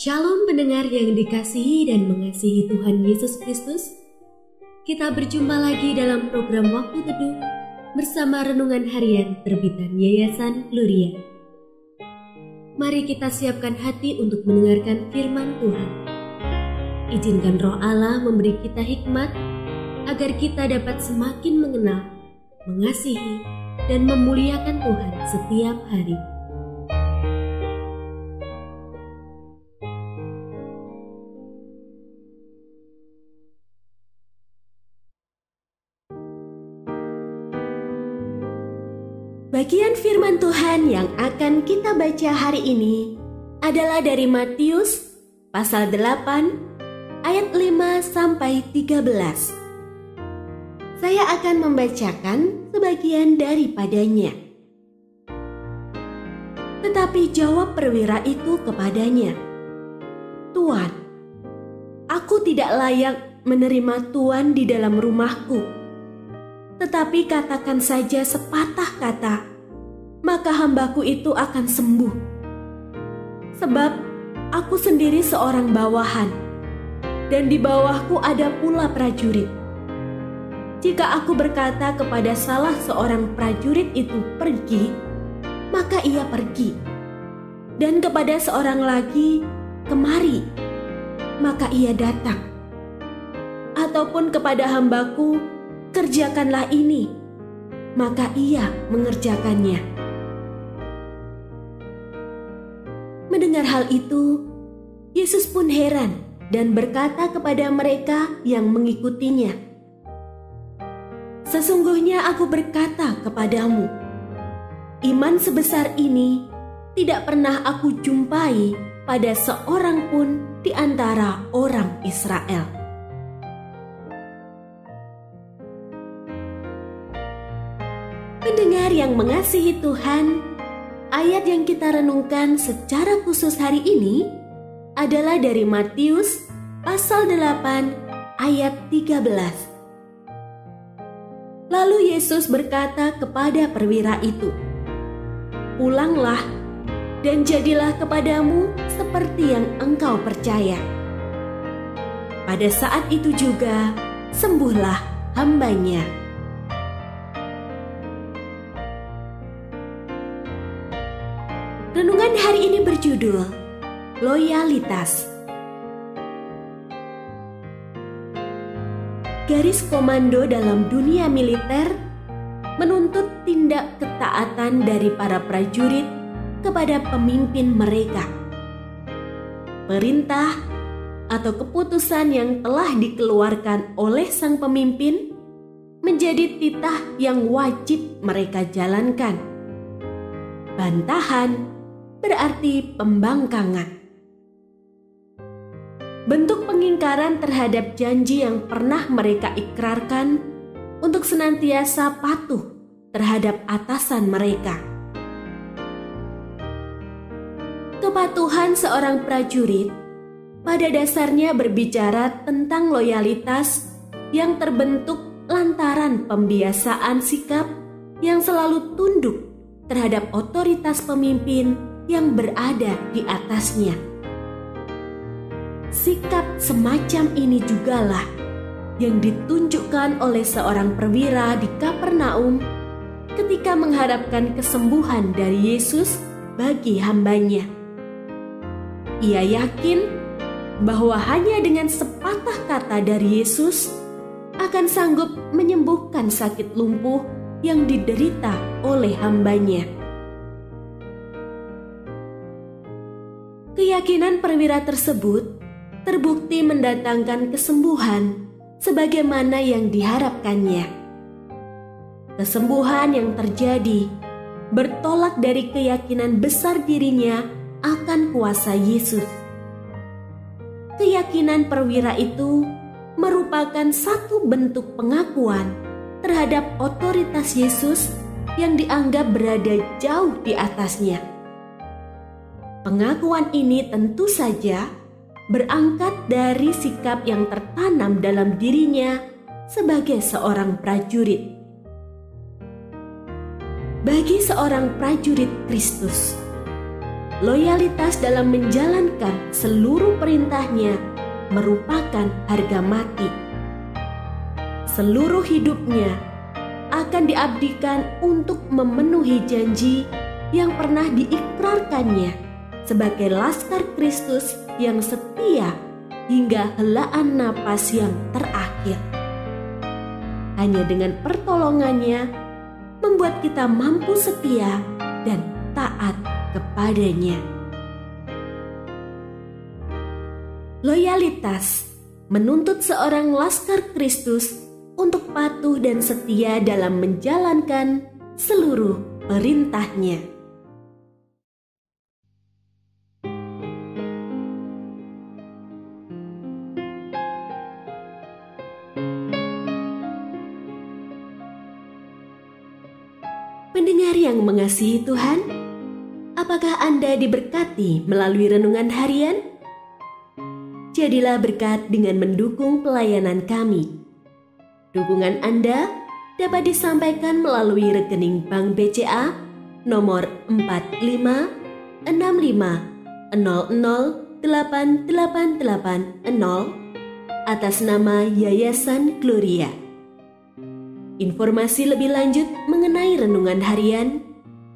Shalom pendengar yang dikasihi dan mengasihi Tuhan Yesus Kristus. Kita berjumpa lagi dalam program Waktu Teduh bersama Renungan Harian terbitan Yayasan Gloria. Mari kita siapkan hati untuk mendengarkan firman Tuhan. Izinkan Roh Allah memberi kita hikmat agar kita dapat semakin mengenal, mengasihi, dan memuliakan Tuhan setiap hari. Bagian firman Tuhan yang akan kita baca hari ini adalah dari Matius pasal 8 ayat 5 sampai 13. Saya akan membacakan sebagian daripadanya. Tetapi jawab perwira itu kepadanya, "Tuan, aku tidak layak menerima Tuan di dalam rumahku. Tetapi katakan saja sepatah kata, maka hambaku itu akan sembuh. Sebab aku sendiri seorang bawahan, dan di bawahku ada pula prajurit. Jika aku berkata kepada salah seorang prajurit itu pergi, maka ia pergi. Dan kepada seorang lagi, kemari, maka ia datang. Ataupun kepada hambaku, kerjakanlah ini, maka ia mengerjakannya." Mendengar hal itu, Yesus pun heran dan berkata kepada mereka yang mengikutinya, "Sesungguhnya aku berkata kepadamu, iman sebesar ini tidak pernah aku jumpai pada seorang pun di antara orang Israel." Pendengar yang mengasihi Tuhan, ayat yang kita renungkan secara khusus hari ini adalah dari Matius pasal 8 ayat 13. Lalu Yesus berkata kepada perwira itu, "Pulanglah dan jadilah kepadamu seperti yang engkau percaya." Pada saat itu juga sembuhlah hambanya. Renungan hari ini berjudul Loyalitas. Garis komando dalam dunia militer menuntut tindak ketaatan dari para prajurit kepada pemimpin mereka. Perintah atau keputusan yang telah dikeluarkan oleh sang pemimpin menjadi titah yang wajib mereka jalankan. Bantahan berarti pembangkangan. Bentuk pengingkaran terhadap janji yang pernah mereka ikrarkan untuk senantiasa patuh terhadap atasan mereka. Kepatuhan seorang prajurit pada dasarnya berbicara tentang loyalitas yang terbentuk lantaran pembiasaan sikap yang selalu tunduk terhadap otoritas pemimpin yang berada di atasnya. Sikap semacam ini jugalah yang ditunjukkan oleh seorang perwira di Kapernaum ketika mengharapkan kesembuhan dari Yesus bagi hambanya. Ia yakin bahwa hanya dengan sepatah kata dari Yesus akan sanggup menyembuhkan sakit lumpuh yang diderita oleh hambanya. Keyakinan perwira tersebut terbukti mendatangkan kesembuhan sebagaimana yang diharapkannya. Kesembuhan yang terjadi bertolak dari keyakinan besar dirinya akan kuasa Yesus. Keyakinan perwira itu merupakan satu bentuk pengakuan terhadap otoritas Yesus yang dianggap berada jauh di atasnya. Pengakuan ini tentu saja berangkat dari sikap yang tertanam dalam dirinya sebagai seorang prajurit. Bagi seorang prajurit Kristus, loyalitas dalam menjalankan seluruh perintahnya merupakan harga mati. Seluruh hidupnya akan diabdikan untuk memenuhi janji yang pernah diikrarkannya sebagai laskar Kristus yang setia hingga helaan napas yang terakhir. Hanya dengan pertolongannya membuat kita mampu setia dan taat kepadanya. Loyalitas menuntut seorang laskar Kristus untuk patuh dan setia dalam menjalankan seluruh perintahnya. Pendengar yang mengasihi Tuhan, apakah Anda diberkati melalui renungan harian? Jadilah berkat dengan mendukung pelayanan kami. Dukungan Anda dapat disampaikan melalui rekening Bank BCA nomor 4565008880 atas nama Yayasan Gloria. Informasi lebih lanjut mengenai renungan harian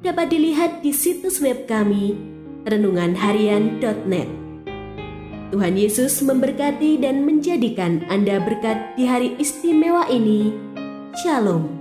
dapat dilihat di situs web kami renunganharian.net. Tuhan Yesus memberkati dan menjadikan Anda berkat di hari istimewa ini. Shalom.